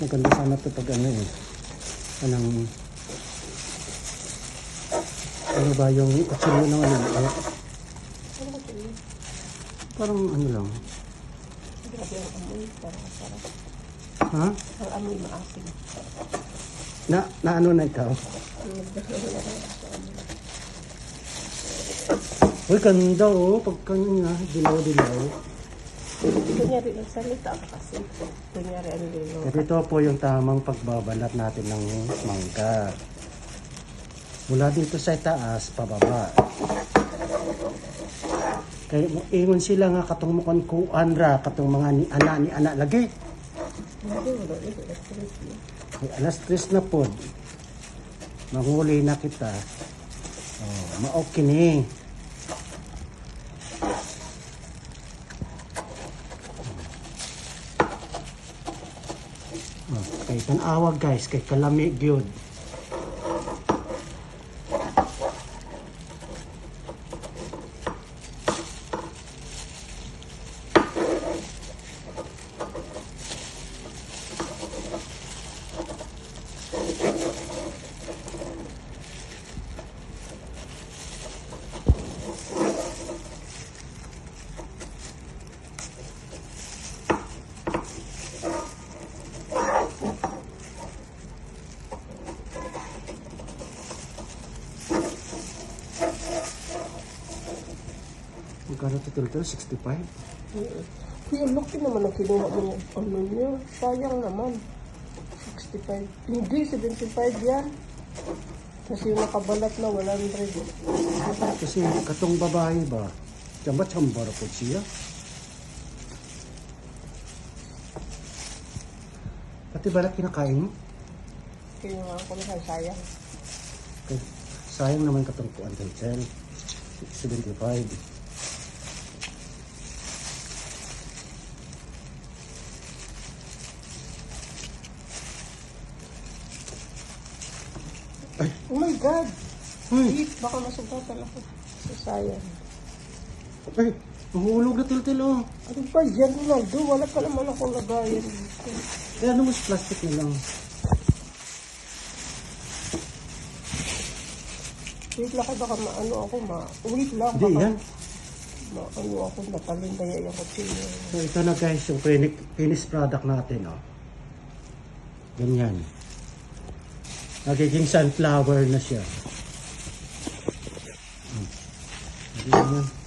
Maganda sana ito pag ano eh. Ano ba yung kutsilyo ng ano? Ano ba ito? Parang ano lang. Grabe ang amoy. Parang sarap. Ha? Ang amoy maasim. Na ano na ikaw? Uy, ganda oh. Pag kanina, dilaw-dilaw. Kunyari, nagsalita ka kasi. Kunyari, ano yun? At ito po yung tamang pagbabalat natin ng mangga. Mula dito sa taas, pababa. Kaya ingon sila nga katong mukhang kuanra, katong mga ni ana lagi. Ay, alas 3 na po. Mahuli na kita. Oh, ma-okay ni. Kay tan-awag guys, kay kalami gyud. Magkano ito total? 65? Kuya, laki naman ang kinuha mo. Ano niya? Sayang naman. 65. Hindi, 75 yan. Kasi yung nakabalat na 100. Kasi katong babae ba? Chamba-chambar po siya. Pati balat kinakain mo? Kinuha ko na sayang. Okay. Sayang naman katong kuan total. 75. Oh my God! Uy! Baka masugatan ako. Sayang. Ay! Mahulog na tiltil oh! Ano ba yan, Ronaldo? Wala pa naman akong lagayan dito. Kaya ano mas plastic na lang. Wait lang, baka maano ako, wait lang. Hindi Baka yan. maano ako, natalindaya yung kutsilyo. So ito na guys, yung finished product natin oh. Ganyan. Nagiging sunflower na siya. Ganyan.